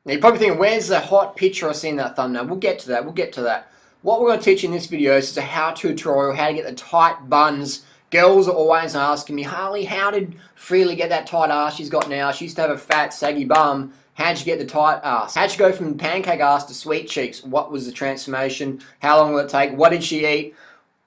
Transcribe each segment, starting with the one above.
Now you're probably thinking, where's the hot picture I see in that thumbnail? We'll get to that, we'll get to that. What we're going to teach in this video is a how-to tutorial, how to get the tight buns. Girls are always asking me, Harley, how did Freely get that tight ass she's got now? She used to have a fat, saggy bum. How'd you get the tight ass? How'd you go from pancake ass to sweet cheeks? What was the transformation? How long will it take? What did she eat?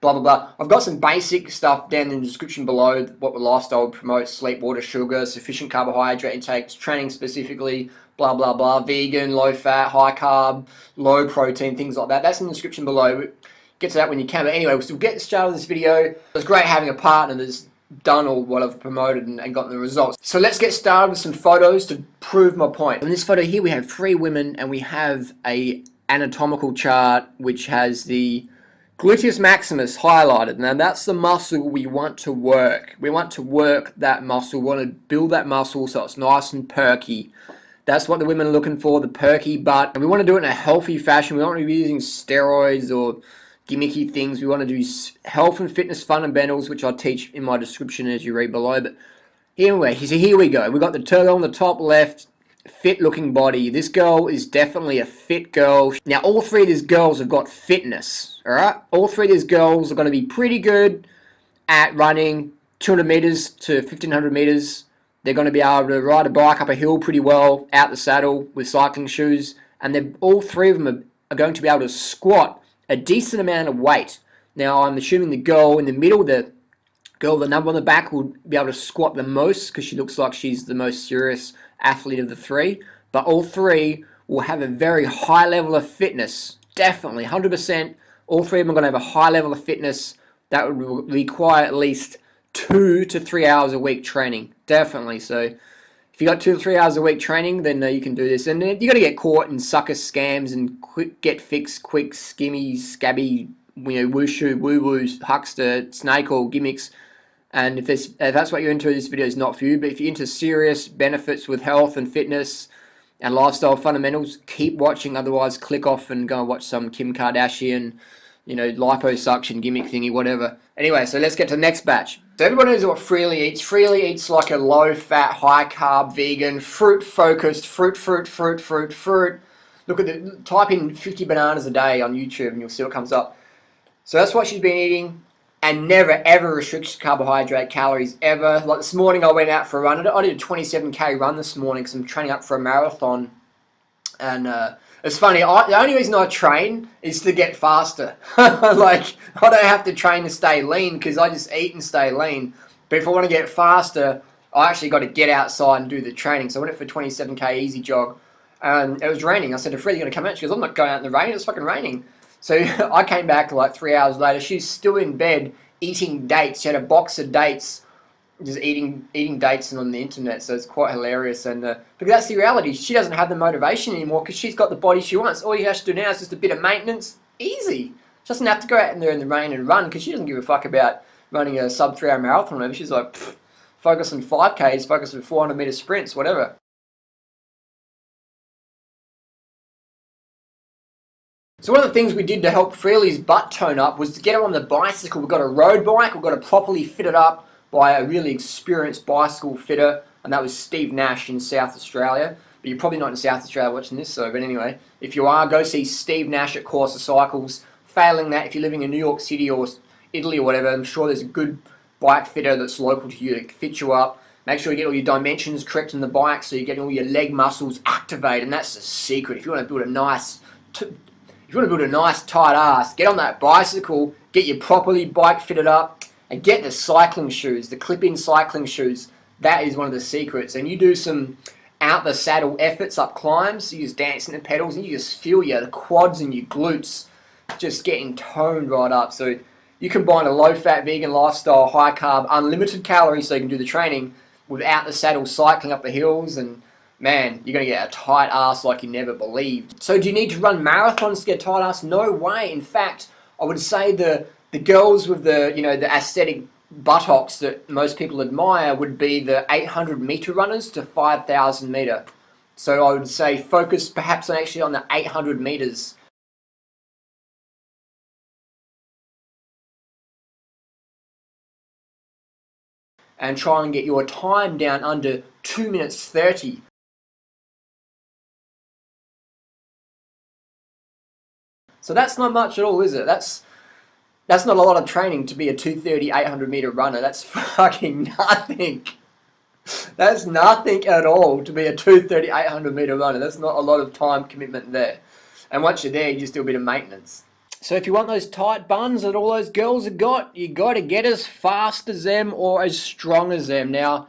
Blah, blah, blah. I've got some basic stuff down in the description below, what the lifestyle promotes: sleep, water, sugar, sufficient carbohydrate intake, training specifically, blah, blah, blah, vegan, low fat, high carb, low protein, things like that. That's in the description below. Get to that when you can. But anyway, we'll still get started with this video. It was great having a partner that's done all what I've promoted and gotten the results. So let's get started with some photos to prove my point. In this photo here, we have 3 women and we have a anatomical chart which has the gluteus maximus highlighted. Now that's the muscle we want to work. We want to work that muscle. We want to build that muscle so it's nice and perky. That's what the women are looking for, the perky butt. And we want to do it in a healthy fashion. We don't want to be using steroids or gimmicky things. We want to do health and fitness fundamentals, which I'll teach in my description as you read below. But anyway, so here we go. We've got the turtle on the top left, fit looking body. This girl is definitely a fit girl. Now all 3 of these girls have got fitness, alright? All 3 of these girls are going to be pretty good at running 200 meters to 1500 meters. They're going to be able to ride a bike up a hill pretty well, out the saddle with cycling shoes. And all 3 of them are going to be able to squat a decent amount of weight. Now I'm assuming the girl in the middle, the girl, the number on the back, will be able to squat the most because she looks like she's the most serious athlete of the 3. But all 3 will have a very high level of fitness. Definitely, 100%. All 3 of them are going to have a high level of fitness that would require at least 2 to 3 hours a week training. Definitely. So if you got 2 to 3 hours a week training, then you can do this. And you're going to get caught in sucker scams and quick get fixed, quick, skimmy, scabby, wushu, woo-woo, huckster, snake oil gimmicks. And if that's what you're into, this video is not for you. But if you're into serious benefits with health and fitness and lifestyle fundamentals, keep watching. Otherwise, click off and go and watch some Kim Kardashian, liposuction gimmick thingy, whatever. Anyway, so let's get to the next batch. So everyone knows what Freely eats. Freely eats like a low-fat, high-carb, vegan, fruit-focused, fruit. Look at type in 50 bananas a day on YouTube and you'll see what comes up. So that's what she's been eating. And never ever restricts carbohydrate calories ever. Like this morning I went out for a run. I did a 27k run this morning because I'm training up for a marathon. And it's funny, the only reason I train is to get faster. Like, I don't have to train to stay lean because I just eat and stay lean. But if I want to get faster, I actually got to get outside and do the training. So I went out for a 27k easy jog. And it was raining. I said to Fred, "You're going to come out?" She goes, "I'm not going out in the rain. It's fucking raining." So I came back like 3 hours later. She's still in bed eating dates. She had a box of dates, just eating dates on the internet. So it's quite hilarious. And because that's the reality. She doesn't have the motivation anymore because she's got the body she wants. All you have to do now is just a bit of maintenance. Easy. She doesn't have to go out in there in the rain and run because she doesn't give a fuck about running a sub 3 hour marathon. Whatever. She's like, focus on 5Ks, focus on 400 meter sprints, whatever. So one of the things we did to help Freely's butt tone up was to get her on the bicycle. We've got a road bike. We've got it properly fitted up by a really experienced bicycle fitter, and that was Steve Nash in South Australia. But you're probably not in South Australia watching this, so but anyway, if you are, go see Steve Nash at Corsa Cycles. Failing that, if you're living in New York City or Italy or whatever, I'm sure there's a good bike fitter that's local to you to fit you up. Make sure you get all your dimensions correct in the bike so you're getting all your leg muscles activated, and that's the secret. If you want to build a nice tight ass, get on that bicycle, get your properly bike fitted up, and get the cycling shoes, the clip-in cycling shoes. That is one of the secrets. And you do some out the saddle efforts up climbs, you just dancing the pedals, and you just feel the quads and your glutes just getting toned right up. So you combine a low-fat vegan lifestyle, high-carb, unlimited calories so you can do the training without the saddle cycling up the hills, and man, you're going to get a tight ass like you never believed. So do you need to run marathons to get a tight ass? No way. In fact, I would say the girls with the the aesthetic buttocks that most people admire would be the 800 meter runners to 5,000 meter. So I would say focus perhaps actually on the 800 meters. And try and get your time down under 2 minutes 30. So that's not much at all, is it? That's not a lot of training to be a 230, 800-meter runner. That's fucking nothing. That's nothing at all to be a 230, 800-meter runner. That's not a lot of time commitment there. And once you're there, you just do a bit of maintenance. So if you want those tight buns that all those girls have got, you got to get as fast as them or as strong as them. Now,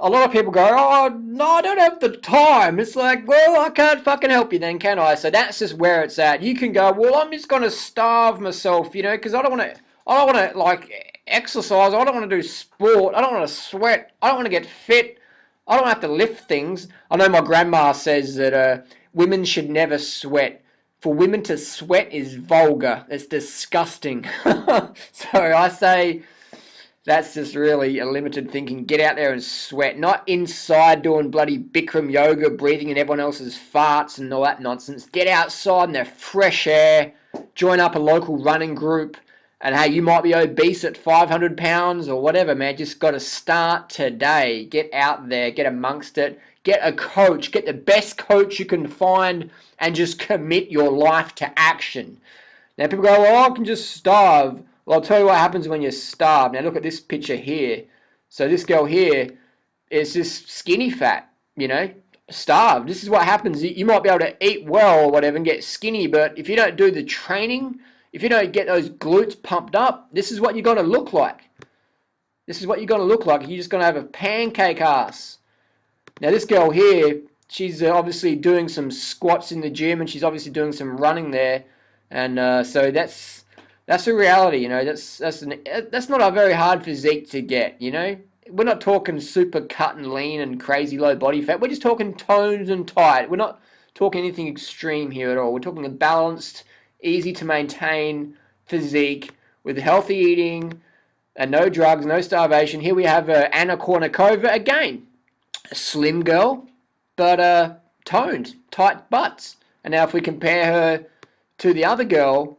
a lot of people go, oh, no, I don't have the time. It's like, well, I can't fucking help you then, can I? So that's just where it's at. You can go, well, I'm just going to starve myself, you know, because I don't want to, like, exercise. I don't want to do sport. I don't want to sweat. I don't want to get fit. I don't have to lift things. I know my grandma says that women should never sweat. For women to sweat is vulgar. It's disgusting. So I say that's just really a limited thinking. Get out there and sweat. Not inside doing bloody Bikram yoga, breathing in everyone else's farts and all that nonsense. Get outside in the fresh air. Join up a local running group. And hey, you might be obese at 500 pounds or whatever, man. Just got to start today. Get out there. Get amongst it. Get a coach. Get the best coach you can find and just commit your life to action. Now, people go, well, I can just starve. Well, I'll tell you what happens when you starve. Now, look at this picture here. So this girl here is just skinny fat, you know, starved. This is what happens. You might be able to eat well or whatever and get skinny, but if you don't do the training, if you don't get those glutes pumped up, this is what you're going to look like. This is what you're going to look like. You're just going to have a pancake ass. Now, this girl here, she's obviously doing some squats in the gym, and she's obviously doing some running there, and so that's a reality, you know. That's not a very hard physique to get, you know. We're not talking super cut and lean and crazy low body fat. We're just talking toned and tight. We're not talking anything extreme here at all. We're talking a balanced, easy to maintain physique with healthy eating and no drugs, no starvation. Here we have Anna Kournikova again. A slim girl, but toned, tight butts. And now if we compare her to the other girl,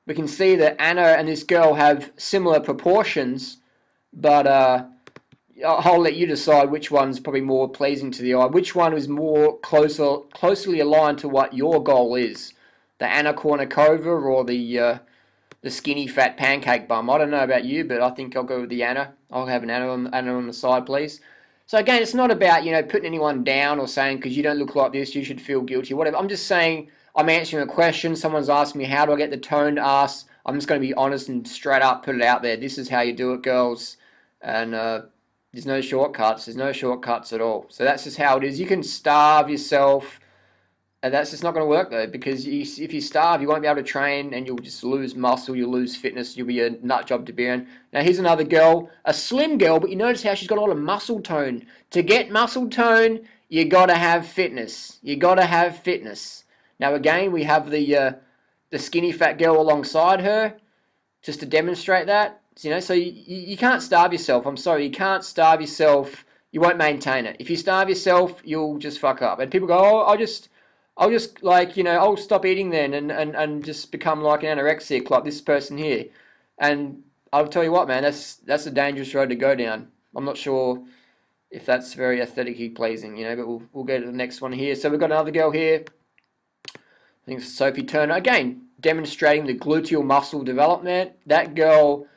we can see that Anna and this girl have similar proportions, but I'll let you decide which one's probably more pleasing to the eye. Which one is more closely aligned to what your goal is? The Anna Kournikova or the skinny fat pancake bum? I don't know about you, but I think I'll go with the Anna. I'll have an Anna on the side, please. So again, it's not about, you know, putting anyone down or saying because you don't look like this, you should feel guilty, whatever. I'm just saying I'm answering a question. Someone's asked me, how do I get the toned ass? I'm just going to be honest and straight up put it out there. This is how you do it, girls. And there's no shortcuts. There's no shortcuts at all. So that's just how it is. You can starve yourself. And that's just not going to work, though, because if you starve, you won't be able to train, and you'll just lose muscle, you'll lose fitness, you'll be a nut job to be in. Now, here's another girl, a slim girl, but you notice how she's got a lot of muscle tone. To get muscle tone, you got to have fitness. You got to have fitness. Now, again, we have the skinny fat girl alongside her, just to demonstrate that. You know, so you can't starve yourself. I'm sorry, you can't starve yourself. You won't maintain it. If you starve yourself, you'll just fuck up. And people go, oh, I'll just like, you know, I'll stop eating then and just become like an anorexic like this person here. And I'll tell you what, man, that's a dangerous road to go down. I'm not sure if that's very aesthetically pleasing, you know, but we'll get to the next one here. So we've got another girl here. I think it's Sophie Turner. Again, demonstrating the gluteal muscle development. That girl,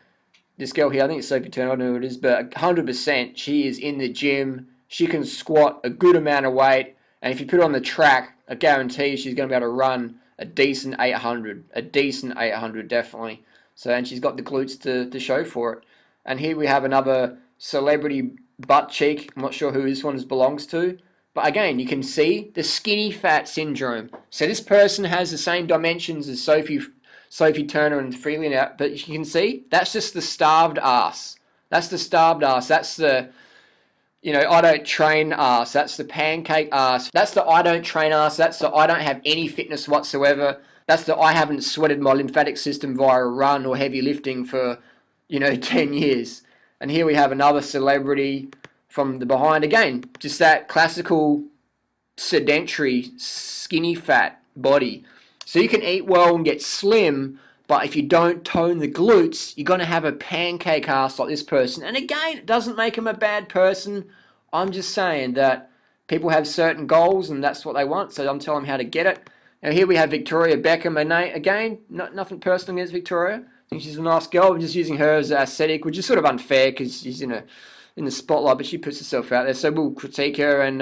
this girl here, I think it's Sophie Turner, I don't know who it is, but 100% she is in the gym. She can squat a good amount of weight. And if you put her on the track, I guarantee she's going to be able to run a decent 800. A decent 800, definitely. So, and she's got the glutes to show for it. And here we have another celebrity butt cheek. I'm not sure who this one belongs to. But again, you can see the skinny fat syndrome. So this person has the same dimensions as Sophie Turner and Freeland out. But you can see, that's just the starved ass. That's the starved ass. That's the... You know, I don't train ass. That's the pancake ass. That's the I don't train ass. That's the I don't have any fitness whatsoever. That's the I haven't sweated my lymphatic system via a run or heavy lifting for, you know, 10 years. And here we have another celebrity from the behind. Again, just that classical sedentary skinny fat body. So you can eat well and get slim, but if you don't tone the glutes, you're going to have a pancake ass like this person. And again, it doesn't make them a bad person. I'm just saying that people have certain goals and that's what they want. So I'm telling them how to get it. Now here we have Victoria Beckham, again, nothing personal against Victoria. I think she's a nice girl. We're just using her as aesthetic, which is sort of unfair because she's in the spotlight, but she puts herself out there. So we'll critique her, and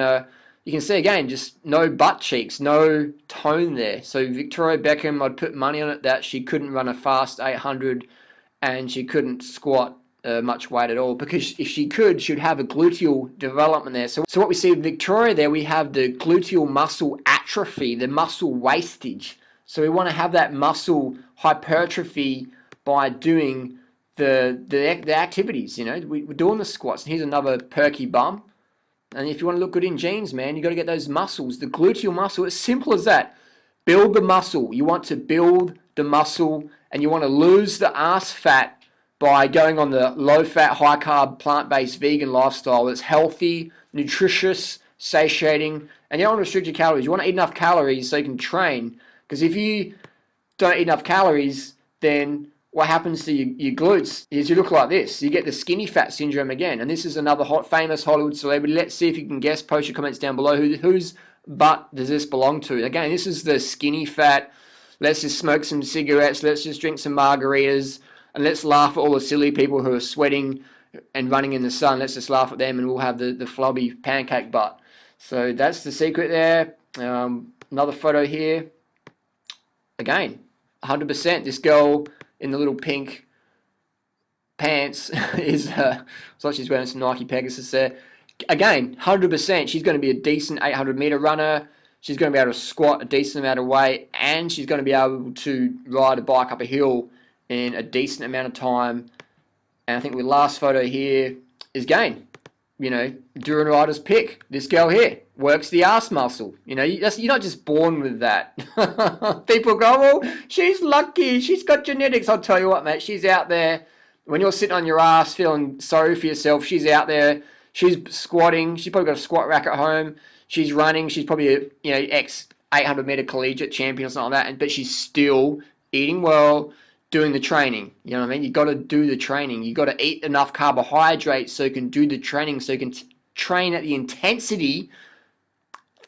you can see again, just no butt cheeks, no tone there. So Victoria Beckham, I'd put money on it that she couldn't run a fast 800, and she couldn't squat much weight at all, because if she could, she'd have a gluteal development there. So what we see with Victoria there, we have the gluteal muscle atrophy, the muscle wastage. So we want to have that muscle hypertrophy by doing the activities. You know, we're doing the squats. And here's another perky bum. And if you want to look good in jeans, man, you got to get those muscles, the gluteal muscle. It's simple as that. Build the muscle. You want to build the muscle, and you want to lose the ass fat by going on the low-fat, high-carb, plant-based vegan lifestyle that's healthy, nutritious, satiating, and you don't want to restrict your calories. You want to eat enough calories so you can train, because if you don't eat enough calories, then what happens to your glutes is you look like this. You get the skinny fat syndrome again, and this is another famous Hollywood celebrity. Let's see if you can guess. Post your comments down below. Whose butt does this belong to? Again, this is the skinny fat. Let's just smoke some cigarettes. Let's just drink some margaritas. And let's laugh at all the silly people who are sweating and running in the sun. Let's just laugh at them, and we'll have the flubby pancake butt. So that's the secret there. Another photo here. Again, 100%. This girl in the little pink pants is, looks like she's wearing some Nike Pegasus there. Again, 100%. She's going to be a decent 800-meter runner. She's going to be able to squat a decent amount of weight, and she's going to be able to ride a bike up a hill in a decent amount of time. And I think the last photo here is again, you know, Durianrider's pick. This girl here works the ass muscle. You know, you're not just born with that. People go, well, she's lucky. She's got genetics. I'll tell you what, mate. She's out there. When you're sitting on your ass feeling sorry for yourself, she's out there. She's squatting. She's probably got a squat rack at home. She's running. She's probably a, you know, ex 800-meter collegiate champion or something like that. But she's still eating well, doing the training. You know what I mean? You got to do the training. You got to eat enough carbohydrates so you can do the training, so you can train at the intensity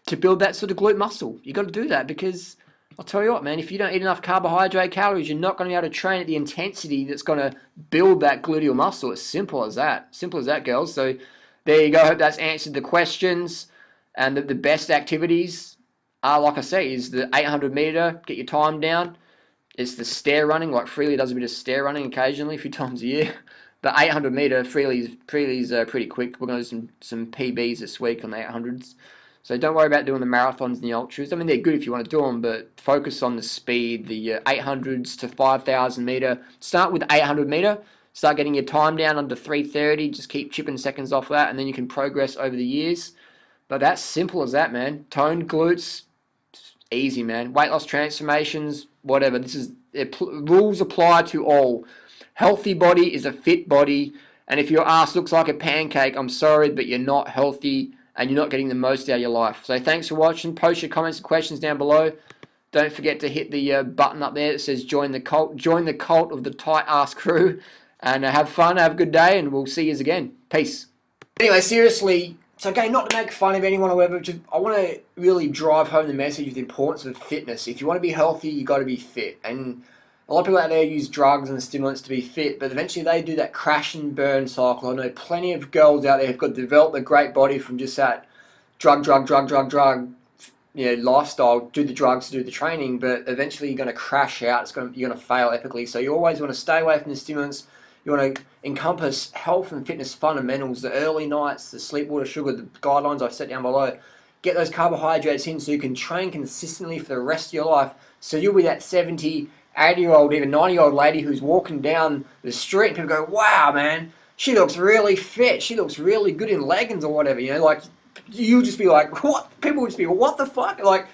to build that sort of glute muscle. You got to do that, because I'll tell you what, man, if you don't eat enough carbohydrate calories, you're not going to be able to train at the intensity that's going to build that gluteal muscle. It's simple as that. Simple as that, girls. So there you go. I hope that's answered the questions. And the best activities are, like I say, is the 800 meter, get your time down. It's the stair running, like Freely does a bit of stair running occasionally, a few times a year. The 800 meter, Freely's pretty quick. We're going to do some PBs this week on the 800s. So don't worry about doing the marathons and the ultras. I mean, they're good if you want to do them, but focus on the speed, the 800s to 5,000 meter. Start with 800 meter. Start getting your time down under 3:30. Just keep chipping seconds off that, and then you can progress over the years. But that's simple as that, man. Toned glutes, easy, man. Weight loss transformations, whatever. Rules apply to all. Healthy body is a fit body, and if your ass looks like a pancake, I'm sorry, but you're not healthy, and you're not getting the most out of your life. So thanks for watching. Post your comments and questions down below. Don't forget to hit the button up there that says join the cult. Join the cult of the tight ass crew, and have fun, have a good day, and we'll see you again. Peace. Anyway, seriously, so again, not to make fun of anyone or whatever, just, I want to really drive home the message of the importance of fitness. If you want to be healthy, you got to be fit. And a lot of people out there use drugs and stimulants to be fit, but eventually they do that crash and burn cycle. I know plenty of girls out there who've got developed a great body from just that drug, you know, lifestyle. Do the drugs, do the training, but eventually you're going to crash out. You're going to fail epically. So you always want to stay away from the stimulants. You want to encompass health and fitness fundamentals, the early nights, the sleep, water, sugar, the guidelines I've set down below. Get those carbohydrates in so you can train consistently for the rest of your life. So you'll be that 70, 80-year-old, even 90-year-old lady who's walking down the street and people go, wow, man, she looks really fit. She looks really good in leggings or whatever. You know, like, you'll just be like, what? People would just be, what the fuck? Like,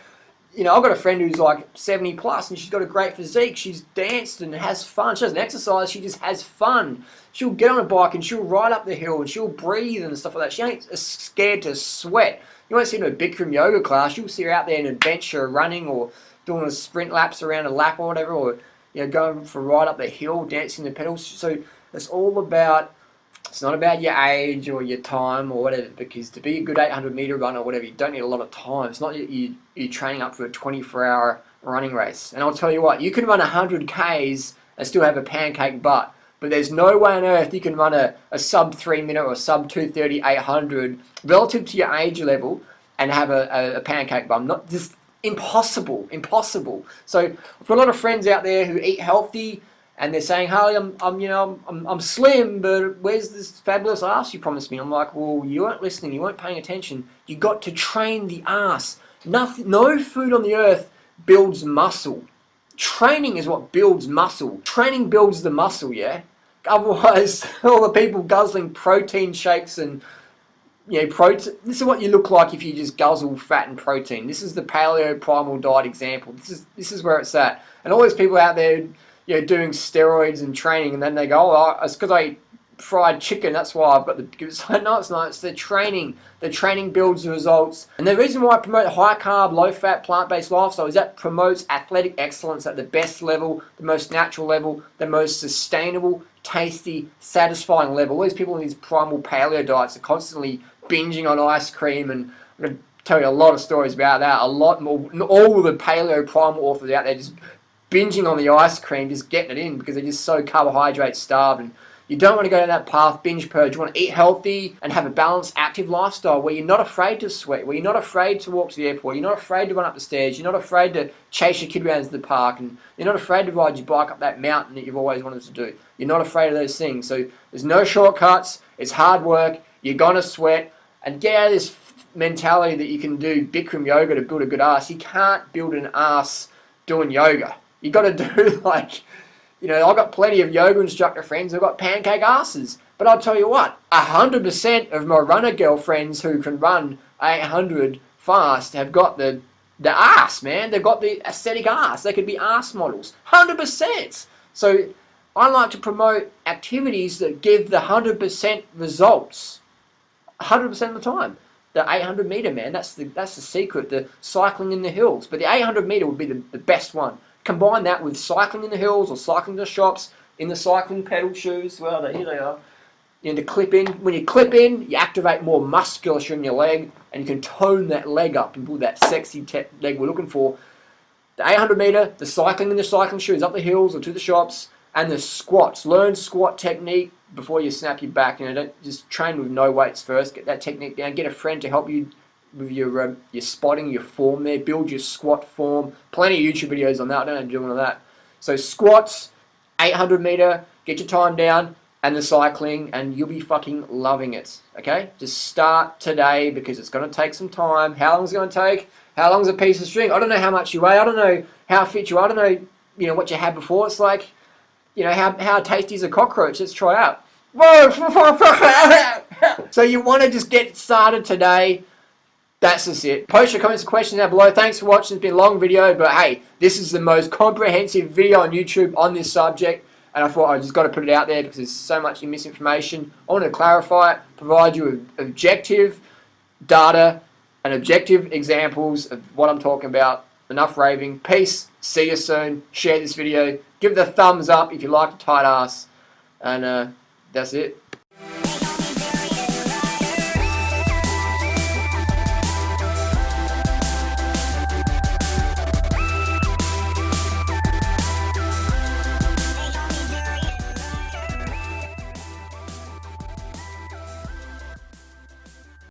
you know, I've got a friend who's like 70 plus and she's got a great physique. She's danced and has fun. She doesn't exercise, she just has fun. She'll get on a bike and she'll ride up the hill and she'll breathe and stuff like that. She ain't scared to sweat. You won't see her in a Bikram yoga class. You'll see her out there in an adventure running or doing a sprint laps around a lap or whatever, or, you know, going for a ride up the hill, dancing the pedals. So it's all about It's not about your age or your time or whatever, because to be a good 800 meter runner or whatever, you don't need a lot of time. It's not you're training up for a 24-hour running race. And I'll tell you what, you can run 100 Ks and still have a pancake butt. But there's no way on earth you can run a sub 3 minute or sub 2:30 800 relative to your age level and have a pancake bum. Not just impossible, impossible. So I've got a lot of friends out there who eat healthy, and they're saying, Harley, I'm slim, but where's this fabulous ass you promised me? I'm like, well, you weren't listening, you weren't paying attention. You got to train the ass. Nothing, no food on the earth builds muscle. Training is what builds muscle. Training builds the muscle, yeah? Otherwise, all the people guzzling protein shakes and protein. This is what you look like if you just guzzle fat and protein. This is the paleo primal diet example. This is where it's at. And all these people out there, doing steroids and training, and then they go, oh, it's because I eat fried chicken. That's why I've got the. It's like, no, it's not. It's the training. The training builds the results. And the reason why I promote high carb, low fat, plant-based lifestyle is that promotes athletic excellence at the best level, the most natural level, the most sustainable, tasty, satisfying level. All these people in these primal paleo diets are constantly binging on ice cream, and I'm going to tell you a lot of stories about that. A lot more. All the paleo primal authors out there just binging on the ice cream, just getting it in because they're just so carbohydrate starved. And you don't want to go down that path, binge purge. You want to eat healthy and have a balanced, active lifestyle where you're not afraid to sweat, where you're not afraid to walk to the airport, you're not afraid to run up the stairs, you're not afraid to chase your kid around to the park, and you're not afraid to ride your bike up that mountain that you've always wanted to do. You're not afraid of those things. So there's no shortcuts. It's hard work. You're going to sweat. And get out of this mentality that you can do Bikram yoga to build a good ass. You can't build an ass doing yoga. You got to do like, I've got plenty of yoga instructor friends who've got pancake asses. But I'll tell you what, 100% of my runner girlfriends who can run 800 fast have got the ass, man. They've got the aesthetic ass. They could be ass models. 100%. So I like to promote activities that give the 100% results. 100% of the time. The 800 meter, man, that's the secret. The cycling in the hills. But the 800 meter would be the best one. Combine that with cycling in the hills or cycling to the shops in the cycling pedal shoes. Well, here they are. To clip in. When you clip in, you activate more musculature in your leg, and you can tone that leg up and build that sexy leg we're looking for. The 800 meter, the cycling in the cycling shoes up the hills or to the shops, and the squats. Learn squat technique before you snap your back. Don't just train with no weights first. Get that technique down. Get a friend to help you with your spotting, your form there. Build your squat form. Plenty of YouTube videos on that. I don't know how to do one of that. So squats, 800 meter, get your time down, and the cycling, and you'll be fucking loving it. Okay? Just start today because it's going to take some time. How long is it going to take? How long is a piece of string? I don't know how much you weigh. I don't know how fit you are. I don't know, what you had before. It's like, how tasty is a cockroach? Let's try out. So you want to just get started today. That's just it. Post your comments and questions down below. Thanks for watching. It's been a long video, but hey, this is the most comprehensive video on YouTube on this subject, and I thought I just got to put it out there because there's so much misinformation. I want to clarify it, provide you with objective data and objective examples of what I'm talking about. Enough raving. Peace. See you soon. Share this video. Give it a thumbs up if you like a tight ass. And that's it.